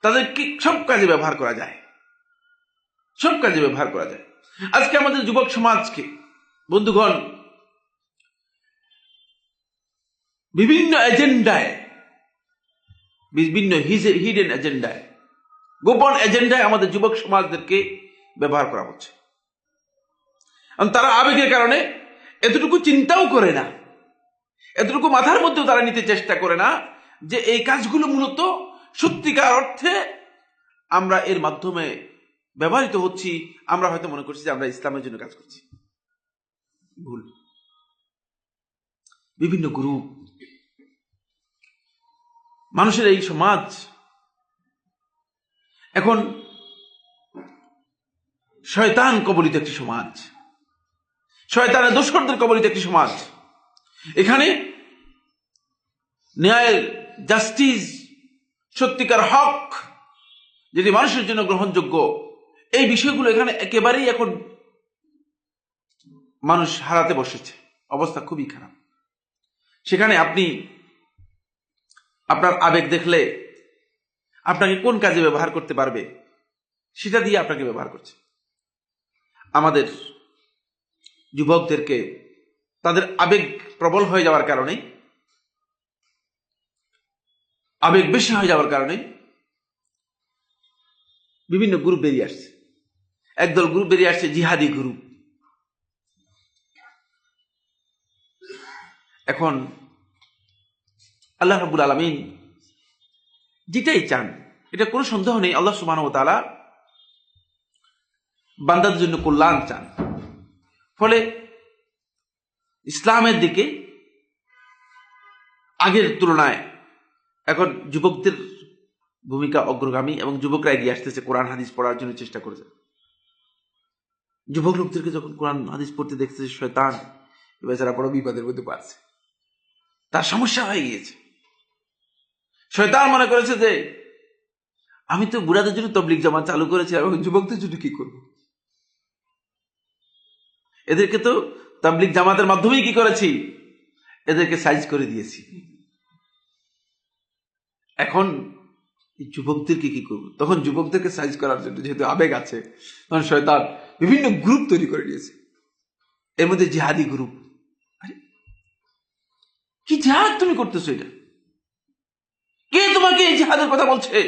তাদেরকে সব কাজে ব্যবহার করা যায়, সব কাজে ব্যবহার করা যায়। আজকে আমাদের যুবক সমাজকে বন্ধুগণ বিভিন্ন এজেন্ডায়, বিভিন্ন হিডেন এজেন্ডায়, গোপন এজেন্ডায় আমাদের যুবক সমাজদেরকে ব্যবহার করা হচ্ছে। তারা আবেগের কারণে এতটুকু চিন্তাও করে না, এতটুকু মাথার মধ্যেও তারা নিতে চেষ্টা করে না যে এই কাজগুলো মূলত সত্যিকার অর্থে আমরা এর মাধ্যমে ব্যবহৃত হচ্ছি। আমরা হয়তো মনে করছি যে আমরা ইসলামের জন্য কাজ করছি। ভুল। বিভিন্ন গ্রুপ, মানুষের এই সমাজ এখন শয়তান কবলিত একটি সমাজ, শয়তানের দোসরদের কবলিত একটি সমাজ। এখানে ন্যায়ের, জাস্টিস, সত্যিকার হক যেটি মানুষের জন্য গ্রহণযোগ্য, এই বিষয়গুলো এখানে একেবারেই এখন মানুষ হারাতে বসেছে। অবস্থা খুবই খারাপ। সেখানে আপনি আপনার আবেগ দেখলে আপনাকে কোন কাজে ব্যবহার করতে পারবে সেটা দিয়ে আপনাকে ব্যবহার করছে। আমাদের যুবকদেরকে তাদের আবেগ প্রবল হয়ে যাওয়ার কারণে, আবেগ বেশি হয়ে যাওয়ার কারণে বিভিন্ন গ্রুপ বেরিয়ে আসছে। একদল গ্রুপ বেরিয়ে আসছে জিহাদি গ্রুপ। এখন আল্লাহ রাব্বুল আলামিন যেটাই চান, এটা কোনো সন্দেহ নেই, আল্লাহ সুবহানাহু ওয়া তাআলা বান্দাদের জন্য কল্যাণ চান। ফলে ইসলামের দিকে আগের তুলনায় এখন যুবকদের ভূমিকা অগ্রগামী এবং যুবকরা এগিয়ে আসতেছে কোরআন হাদিস পড়ার জন্য চেষ্টা করেছে। যুবক লোকদেরকে যখন কোরআন হাদিস পড়তে দেখতেছে, শয়তান বেচারা বড় বিপদের মধ্যে পারছে, তার সমস্যা হয়ে গিয়েছে। শয়তান মনে করেছে যে আমি তো বুড়াদের জন্য তাবলীগ জামাত চালু করেছি, এবং যুবকদের জন্য কি করব? এদেরকে তো তাবলীগ জামাতের মাধ্যমেই কি করেছি, এদেরকে সাইজ করে দিয়েছি। এখন যুবকদেরকে কি করব? তখন যুবকদেরকে সাইজ করার জন্য যেহেতু আবেগ আছে, তখন শয়তান বিভিন্ন গ্রুপ তৈরি করে দিয়েছে। এর মধ্যে জিহাদি গ্রুপ। কি জিহাদ তুমি করতেছো? এটা কে তোমাকে এই জিহাদের কথা বলছে?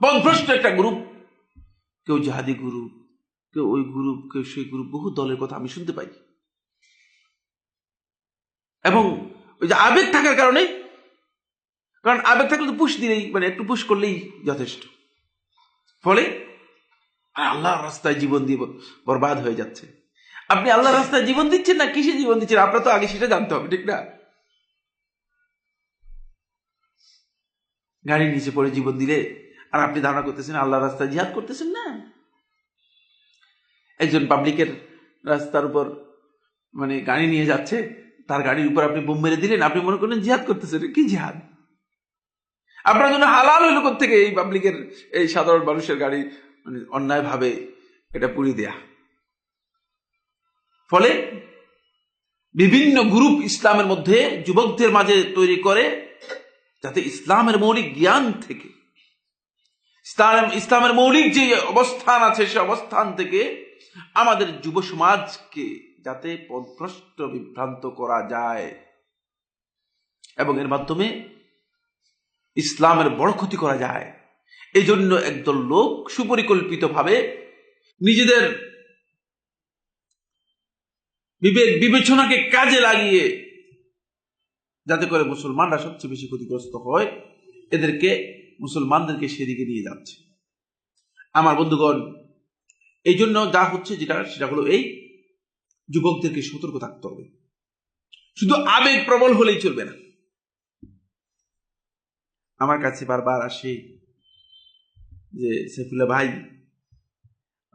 পথভ্রষ্ট একটা গ্রুপ। কেউ জিহাদি গ্রুপ, কেউ ওই গ্রুপ, কেউ সেই গ্রুপ, বহু দলের কথা আমি শুনতে পাই। এবং ওই যে আবেগ থাকার কারণে, কারণ আবেগ থাকলে তো পুশ দিলেই, মানে একটু পুশ করলেই যথেষ্ট। ফলে আল্লাহর রাস্তায় জীবন দিয়ে বরবাদ হয়ে যাচ্ছে। আপনি আল্লাহর রাস্তায় জীবন দিচ্ছেন না কিসে জীবন দিচ্ছেন, আপনার তো আগে সেটা জানতে হবে, ঠিক না? গাড়ির নিচে পড়ে জীবন দিলে আর আপনি ধারণা করতেছেন আল্লাহর রাস্তায় জিহাদ করতেছেন না। একজন পাবলিকের রাস্তার উপর মানে গাড়ি নিয়ে যাচ্ছে, তার গাড়ির উপর আপনি বোম মেরে দিলেন, আপনি মনে করলেন জিহাদ করতেছেন। কি জিহাদ? আপনার জন্য হালাল হইল কোত্থেকে এই পাবলিকের, এই সাধারণ মানুষের গাড়ি মানে অন্যায় ভাবে এটা পুড়িয়ে দেয়া? ফলে বিভিন্ন গ্রুপ ইসলামের মধ্যে যুবকদের মাঝে তৈরি করে, যাতে ইসলামের মৌলিক জ্ঞান থেকে, ইসলামের মৌলিক যে অবস্থান আছে সে অবস্থান থেকে আমাদের যুব সমাজকে যাতে পথভ্রষ্ট, বিভ্রান্ত করা যায়, এবং এর মাধ্যমে ইসলামের বড় ক্ষতি করা যায়। এই জন্য একদল লোক সুপরিকল্পিতভাবে নিজেদের বিবেক বিবেচনাকে কাজে লাগিয়ে যাতে করে মুসলমানরা সবচেয়ে বেশি ক্ষতিগ্রস্ত হয়, মুসলমানদেরকে সেদিকে নিয়ে যাচ্ছে। আমার বন্ধুগণ, এই জন্য যা হচ্ছে সেটা হলো এই যুবকদেরকে সতর্ক থাকতে হবে। শুধু আবেগ প্রবল হলেই চলবে না। আমার কাছে বারবার আসে যে সাইফুল্লাহ ভাই,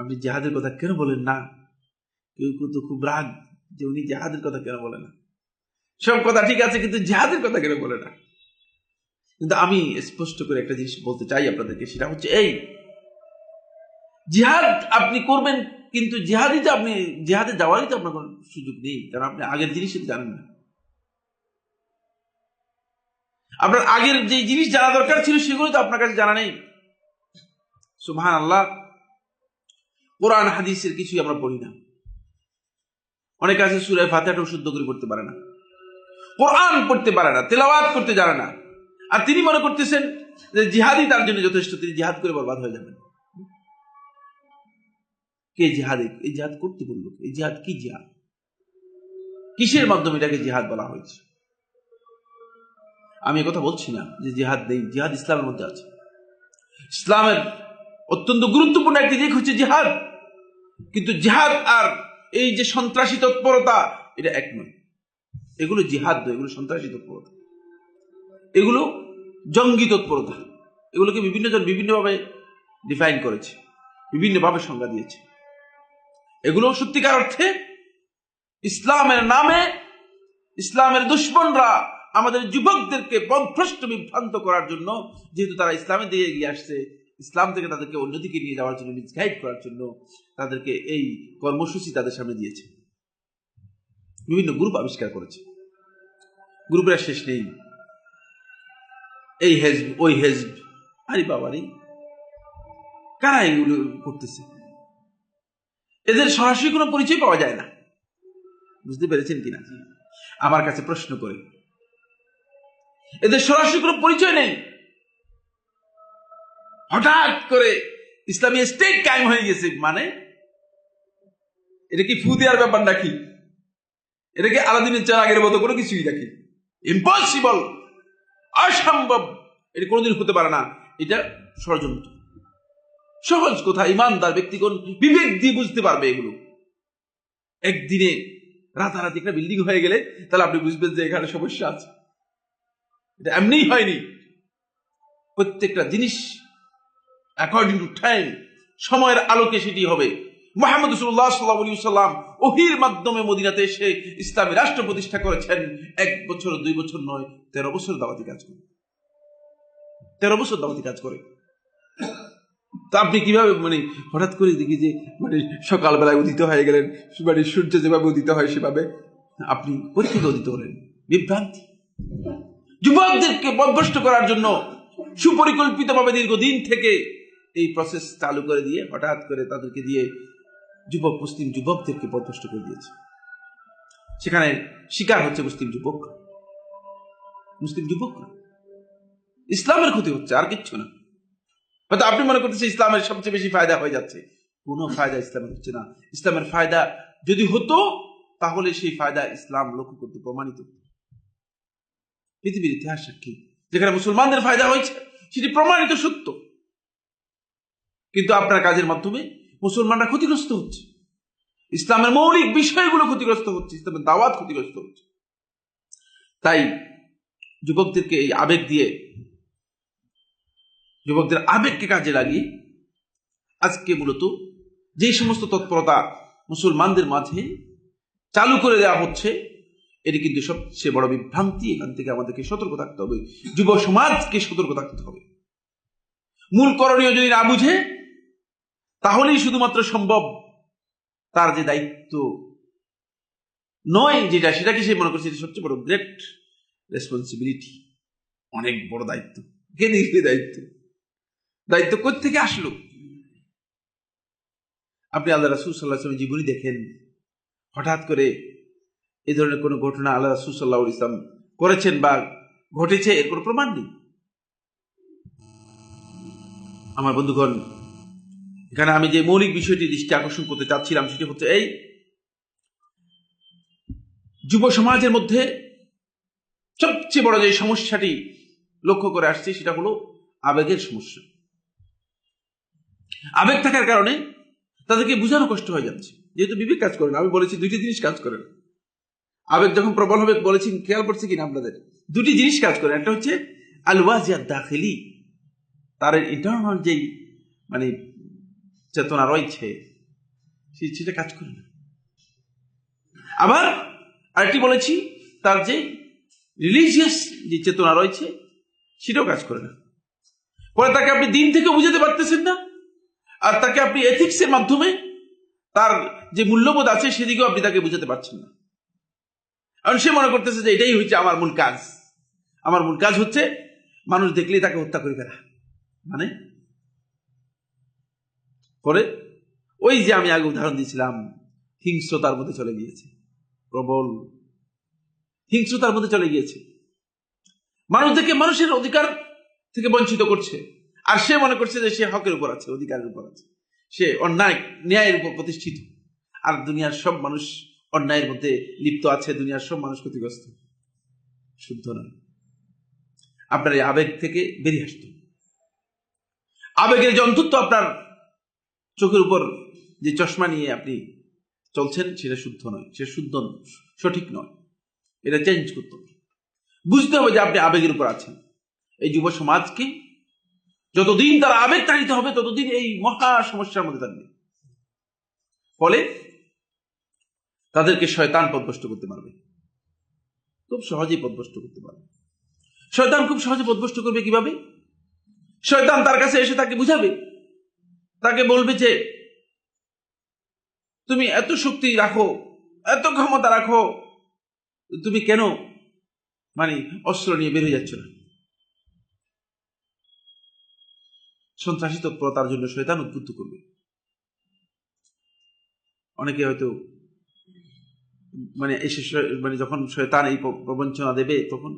আপনি জিহাদের কথা কেন বলেন না? কেউ তো খুব রাগ যে উনি জিহাদের কথা কেন বলে না। সব কথা ঠিক আছে, কিন্তু জিহাদের কথা কেন বলে না? কিন্তু আমি স্পষ্ট করে একটা জিনিস বলতে চাই আপনাদেরকে, সেটা হচ্ছে এই জিহাদ আপনি করবেন, কিন্তু জিহাদে যাওয়ারই তো আপনার কোনো সুযোগ নেই, কারণ আপনি আগের জিনিস জানেন না। আপনার আগের যে জিনিস জানা দরকার ছিল সেগুলো তো আপনার কাছে জানা নেই। সুবহানাল্লাহ, কোরআন হাদিসের কিছুই আমরা পড়ি না। অনেক আছে সূরা ফাতিহাটাও শুদ্ধ করে পড়তে পারে না, কোরআন পড়তে পারে না, তেলাওয়াত করতে জানে না, আর তিনি মনে করতেছেন যে জিহাদই তার জন্য যথেষ্ট, তিনি জিহাদ করে বরবাদ হয়ে যাবেন। কে জিহাদে এই জিহাদ করতে বলল? এই জিহাদ কি জিহাদ? কিসের মাধ্যমে এটাকে জিহাদ বলা হয়েছে? আমি কথা বলছি না যে জিহাদ নেই, জিহাদ ইসলামের মধ্যে আছে। ইসলামের অত্যন্ত গুরুত্বপূর্ণ একটি দিক হচ্ছে জিহাদ, কিন্তু জিহাদ আর এই যে সন্ত্রাসী তৎপরতা এটা এক নয়। এগুলো জিহাদ নয়, এগুলো সন্ত্রাসী তৎপরতা, এগুলো জঙ্গি তৎপরতা। এগুলোকে বিভিন্ন জন বিভিন্নভাবে ডিফাইন করেছে, বিভিন্নভাবে সংজ্ঞা দিয়েছে। এগুলো সত্যিকার অর্থে ইসলামের নামে ইসলামের দুশমনরা আমাদের যুবকদেরকে পথভ্রষ্ট বিভ্রান্ত করার জন্য, যেহেতু তারা ইসলামের দিকে এগিয়ে আসছে, ইসলাম থেকে তাদেরকে অন্যদিকে নিয়ে যাওয়ার জন্য, মিসগাইড করার জন্য তাদেরকে এই কর্মসূচি তাদের সামনে দিয়েছে। বিভিন্ন গ্রুপ আবিষ্কার করেছে, গ্রুপের শেষ নেই। এই হেজব, ওই হেজব, আরে বাবারি, কারা এগুলো করতেছে? এদের সরাসরি কোনো পরিচয় পাওয়া যায় না। বুঝতে পেরেছেন কিনা? আমার কাছে প্রশ্ন করে, এদের সরাসরি কোনো পরিচয় নেই। হঠাৎ করে ইসলামী স্টেট কায়েম হয়ে গেছে, মানে এটা কি ফু দেওয়ার ব্যাপার নাকি? এটা কি আলাদিনের চারাগের মতো কোনো কিছুই নাকি? ইম্পসিবল, অসম্ভব, এটা কোনোদিন হতে পারে না। এটা ষড়যন্ত্র। সহজ কথা, ইমানদার ব্যক্তিগণ বিবেক দিয়ে বুঝতে পারবে এগুলো। একদিনে রাতারাতি একটা বিল্ডিং হয়ে গেলে তাহলে আপনি বুঝবেন যে এখানে সমস্যা আছে। এটা এমনিই হয়নি। প্রত্যেকটা জিনিস অ্যাকর্ডিং টু টাইম, সময়ের আলোকে সেটি হবে। মুহাম্মদ রাসূলুল্লাহ সাল্লাল্লাহু আলাইহি ওয়াসাল্লাম ওহীর মাধ্যমে মদিনাতে এসে ইসলামী রাষ্ট্র প্রতিষ্ঠা করেছেন। 1 বছর 2 বছর নয়, 13 বছর দাওয়াতি কাজ করে, 13 বছর দাওয়াতি কাজ করে। তা আপনি কিভাবে হঠাৎ করে দেখি যে সকালবেলায় উদিত হয়ে গেলেন, সূর্য যেভাবে উদিত হয় সেভাবে আপনি পরীক্ষিত উদিত হলেন? বিভ্রান্তি। যুবকদেরকে পথভ্রষ্ট করার জন্য সুপরিকল্পিতভাবে দীর্ঘদিন থেকে এই প্রসেস চালু করে দিয়ে হঠাৎ করে তাদেরকে দিয়ে মুসলিম যুবকদেরকে পথভ্রষ্ট করে দিয়েছে। সেখানে শিকার হচ্ছে মুসলিম যুবকরা। ইসলামের ক্ষতি হচ্ছে, আর কিচ্ছু না। হয়তো আপনি মনে করতেছেন ইসলামের সবচেয়ে বেশি ফায়দা হয়ে যাচ্ছে। কোনো ফায়দা ইসলামের হচ্ছে না। ইসলামের ফায়দা যদি হতো তাহলে সেই ফায়দা ইসলাম লক্ষ্য করতে প্রমাণিত। পৃথিবীর ইতিহাস সাক্ষী, যেখানে মুসলমানদের ফায়দা হয়েছে সেটি প্রমাণিত সত্য, কিন্তু আপনার কাজের মাধ্যমে মুসলমানরা ক্ষতিগ্রস্ত হচ্ছে, ইসলামের মৌলিক বিষয়গুলো ক্ষতিগ্রস্ত হচ্ছে, ইসলামের দাওয়াত ক্ষতিগ্রস্ত হচ্ছে। তাই যুবকদেরকে এই আবেগ দিয়ে, যুবকদের আবেগকে কাজে লাগিয়ে আজকে মূলত যে সমস্ত তৎপরতা মুসলমানদের মাঝে চালু করে দেওয়া হচ্ছে, এটি কিন্তু সবচেয়ে বড় বিভ্রান্তি। এখান থেকে আমাদেরকে সতর্ক থাকতে হবে, যুব সমাজকে সতর্ক থাকতে হবে। মূল করণীয় যদি না বুঝে তাহলেই শুধুমাত্র সম্ভব তার যে দায়িত্ব নয় যেটা, সেটাকে সে মনে করছে সবচেয়ে বড় গ্রেট রেসপন্সিবিলিটি, অনেক বড় দায়িত্ব। কে নিয়ে দায়িত্ব কোত্থেকে আসলো? আপনি আল্লাহ রাসূল সাল্লাল্লাহু আলাইহি ওয়াসাল্লামের জীবনী দেখেন, হঠাৎ করে এই ধরনের কোনো ঘটনা আল্লাহ রাসূল সাল্লাল্লাহু আলাইহি ওয়াসাল্লাম করেছেন বা ঘটেছে এর কোনো প্রমাণ নেই। আমার বন্ধুগণ, এখানে আমি যে মৌলিক বিষয়টি দৃষ্টি আকর্ষণ করতে চাচ্ছিলাম সেটি হচ্ছে এই, যুব সমাজের মধ্যে সবচেয়ে বড় যে সমস্যাটি লক্ষ্য করে আসছে সেটা হলো আবেগের সমস্যা। আবেগ থাকার কারণে তাদেরকে বোঝানো কষ্ট হয়ে যাচ্ছে, যেহেতু বিবেক কাজ করে না। আমি বলেছি দুইটি জিনিস কাজ করে না। আবেগ যখন প্রবল হবে, বলেছি, খেয়াল করছে কিনা আপনাদের, দুটি জিনিস কাজ করে। একটা হচ্ছে আল ওয়াজিয়াত দাখিলি, তার ইন্টারনাল যেই চেতনা রয়েছে সেটা কাজ করে না। আবার আরেকটি বলেছি, তার যে রিলিজিয়াস যে চেতনা রয়েছে সেটাও কাজ করে না। পরে তাকে আপনি দিন থেকে বুঝাতে পারতেছেন না, আর তাকে আপনি এথিক্সের মাধ্যমে তার যে মূল্যবোধ আছে সেদিকেও আপনি তাকে বুঝাতে পারছেন না। কারণ সে মনে করতেছে যে এটাই হচ্ছে আমার মূল কাজ, আমার মূল কাজ হচ্ছে মানুষ দেখলেই তাকে হত্যা করে ফেলা, মানে পরে ওই যে আমি আগে উদাহরণ দিয়েছিলাম, হিংস্রতার মধ্যে চলে গিয়েছে, প্রবল হিংস্রতার মধ্যে চলে গিয়েছে, মানুষদেরকে মানুষের অধিকার থেকে বঞ্চিত করছে, আর সে মনে করছে যে সে হকের উপর আছে, অধিকারের উপর আছে, সে অন্যায় ন্যায়ের উপর প্রতিষ্ঠিত, আর দুনিয়ার সব মানুষ অন্যায়ের মধ্যে লিপ্ত আছে, দুনিয়ার সব মানুষ ক্ষতিগ্রস্ত। শুদ্ধ নয়। আপনার এই আবেগ থেকে বেরিয়ে আসতে, আবেগের যে অন্তত্ব আপনার চোখের উপর যে চশমা নিয়ে আপনি চলছেন সেটা শুদ্ধ নয়, সে শুদ্ধ সঠিক নয়, এটা চেঞ্জ করতে হবে। বুঝতে হবে যে আপনি আবেগের উপর আছেন। এই যুব সমাজকে যতদিন তারা আবেগ তাড়িত হবে ততদিন এই মহা সমস্যার মধ্যে থাকবে। ফলে তাদেরকে শয়তান পথভ্রষ্ট করতে পারবে, খুব সহজেই পথভ্রষ্ট করতে পারবে। শয়তান খুব সহজে পথভ্রষ্ট করবে কিভাবে? শয়তান তার কাছে এসে তাকে বুঝাবে, তাকে বলবে যে তুমি এত শক্তি রাখো, এত ক্ষমতা রাখো, তুমি কেন মানে অস্ত্র নিয়ে বের হয়ে যাচ্ছ না? সন্ত্রাসী তৎপরতার জন্য শয়তান উদ্বুদ্ধ করবে। অনেকে হয়তো মানে এসে মানে যখন শয়তান এই প্রবঞ্চনা দেবে তখন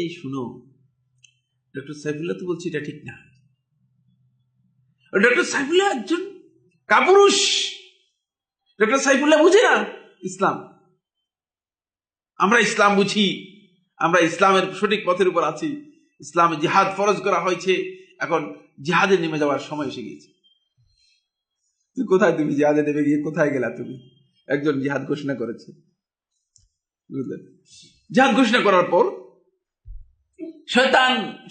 এই শুনো, ডক্টর সাইফুল্লাহ তো বলছি এটা ঠিক না, ডক্টর সাইফুল্লাহ একজন কাপুরুষ, ডক্টর সাইফুল্লাহ বুঝে না ইসলাম, আমরা ইসলাম বুঝি, আমরা ইসলামের সঠিক পথের উপর আছি, ইসলামে জিহাদ ফরজ করা হয়েছে, এখন জিহাদে নেমে যাওয়ার সময় এসে গিয়েছে। কোথায় তুমি জিহাদে নেমে গিয়ে কোথায় গেলা? তুমি একজন জিহাদ ঘোষণা করেছে, বুঝলেন? জিহাদ ঘোষণা করার পর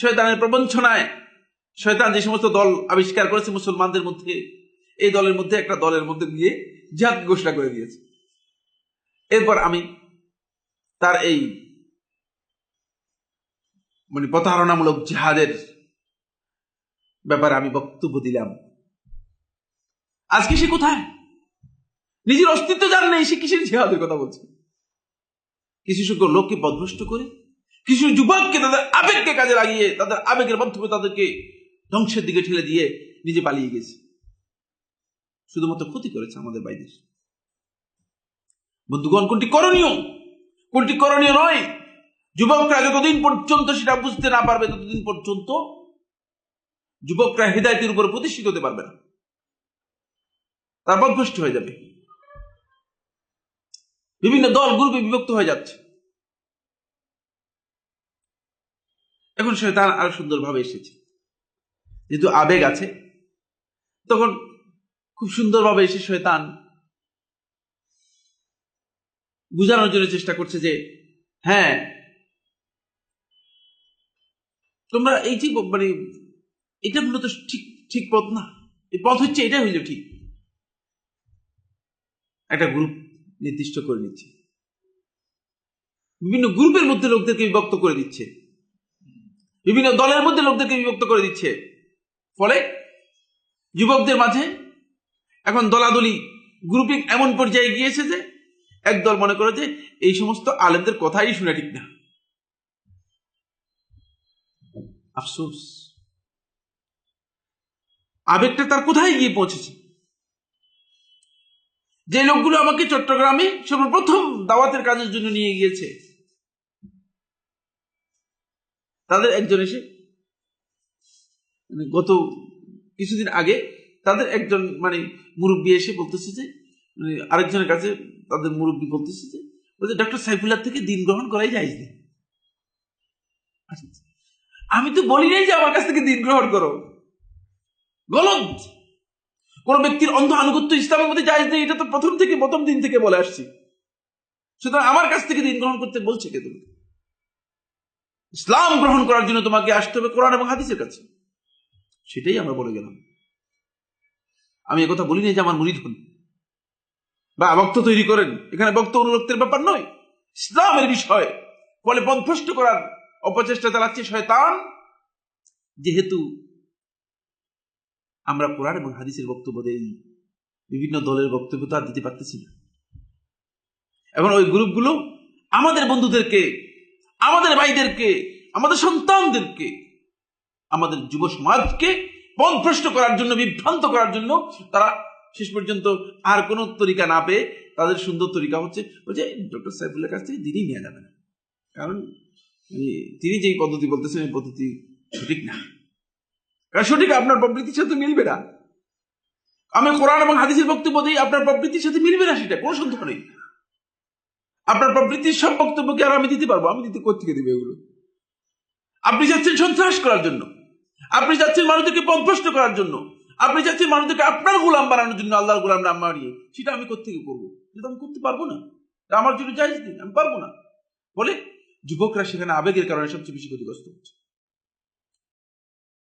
শয়তানের প্রবঞ্চনায় শয়তান যে সমস্ত দল আবিষ্কার করেছে মুসলমানদের মধ্যে, এই দলের মধ্যে একটা দলের মধ্যে গিয়ে জিহাদ ঘোষণা করে দিয়েছে। এরপর আমি তার এই মানে প্রতারণামূলক জিহাদের ব্যাপারে আমি বক্তব্য দিলাম। আজকে সে কোথায়? নিজের অস্তিত্ব জানে নেই, সে কিসের জিহাদের কথা বলছে? কিছু সংখ্যক লোককে পথভ্রষ্ট করে, কিছু যুবককে তাদের আবেগকে কাজে লাগিয়ে তাদের আবেগের মাধ্যমে তাদেরকে ধ্বংসের দিকে ঠেলে দিয়ে নিজে পালিয়ে গেছে, শুধুমাত্র ক্ষতি করেছে আমাদের বাইরে। বন্ধুগণ, কোনটি করণীয়, কোনটি করণীয় নয়, যুবকরা যতদিন পর্যন্ত সেটা বুঝতে না পারবে ততদিন পর্যন্ত যুবকরা হিদায়াতের উপর প্রতিষ্ঠিত হতে পারবে না, তার পথভ্রষ্ট হয়ে যাবে, বিভিন্ন দল গ্রুপে বিভক্ত হয়ে যাচ্ছে। এখন শয়তান আরো সুন্দরভাবে এসেছে, যেহেতু আবেগ আছে তখন খুব সুন্দরভাবে এসে শয়তান বুঝানোর জন্য চেষ্টা করছে যে হ্যাঁ তোমরা এই যে মানে এটা মূলত ঠিক ঠিক পথ না, এই পথ হচ্ছে এটা হইল ঠিক। একটা গ্রুপ নির্দিষ্ট করে নিচ্ছে, বিভিন্ন গ্রুপের মধ্যে লোকদেরকে বিভক্ত করে দিচ্ছে, বিভিন্ন দলের মধ্যে লোকদেরকে বিভক্ত করে দিচ্ছে। ফলে যুবকদের মাঝে এখন দলাদলি গ্রুপিং এমন পর্যায়ে গিয়েছে যে একদল মনে করে যে এই সমস্ত আলেমদের কথাই শুনে ঠিক না। আফসোস, আবেগটা তার কোথায় গিয়ে পৌঁছেছে। যে লোকগুলো আমাকে চট্টগ্রামে সর্বপ্রথম দাওয়াতের কাজের জন্য নিয়ে গিয়েছে, তাদের একজন এসে গত কিছুদিন আগে তাদের একজন মানে মুরব্বী এসে বলতেছে যে মানে আরেকজনের কাছে তাদের মুরব্বী বলতেছে যে ডক্টর সাইফুল্লাহ থেকে দিন গ্রহণ করাই যায়নি। আমি তো বলি নাই যে আমার কাছ থেকে দিন গ্রহণ করো, গলত। কোন ব্যক্তির অন্ধ আনুগত্য ইসলামের মধ্যে জায়েজ নেই, এটা তো প্রথম দিন থেকে বলে আসছি। সুতরাং আমার কাছ থেকে দিন গ্রহণ করতে বলছে কে? তুমি ইসলাম গ্রহণ করার জন্য তোমাকে আসতে হবে কোরআন এবং হাদিসের কাছে, সেটাই আমরা বলে গেলাম। আমি একথা বলি নাই যে আমার মুরিদ হন বা বক্ত তৈরি করেন, এখানে বক্ত অনুরক্তের ব্যাপার নয়, ইসলামের বিষয়। ফলে পথভ্রষ্ট করার অপচেষ্টা চালাচ্ছে শয়তান, যেহেতু আমরা কোরআন এবং হাদিসের বক্তব্য দেই, বিভিন্ন দলের বক্তব্য তো আর দিতে পারতেছি না। এখন ওই গ্রুপগুলো আমাদের বন্ধুদেরকে আমাদের ভাইদেরকে, আমাদের সন্তানদেরকে, আমাদের যুব সমাজকে পথভ্রষ্ট করার জন্য, বিভ্রান্ত করার জন্য তারা শেষ পর্যন্ত আর কোনো তরিকা না পেয়ে তাদের সুন্দর তরিকা হচ্ছে যে ডক্টর সাইফুল্লাহর কাছ থেকে দিনই নেওয়া যাবে না, কারণ তিনি যেই পদ্ধতি বলতেছেন এই পদ্ধতি সঠিক না। কারণ সঠিক আপনার প্রবৃত্তির সাথে মিলবে না। আমি কোরআন এবং হাদিসের বক্তব্য দিই, আপনার প্রবৃত্তির সাথে মিলবে না, সেটা কোনো সন্দেহ নেই। আপনার প্রবৃত্তির সব বক্তব্যকে আর আমি দিতে পারবো? আমি দিতে কোথেকে দেবো এগুলো? আপনি যাচ্ছেন সন্ত্রাস করার জন্য, আপনি যাচ্ছেন মানুষদেরকে পথভ্রষ্ট করার জন্য, আপনি যাচ্ছেন মানুষদেরকে আপনার গোলাম বানানোর জন্য, আল্লাহর গোলাম নাম মারিয়ে। সেটা আমি কোথেকে করবো? সেটা আমি করতে পারবো না, আমার জন্য জায়েজ নেই, আমি পারবো না। বলে যুবকরা সেখানে আবেগের কারণে সবচেয়ে বেশি ক্ষতিগ্রস্ত হচ্ছে।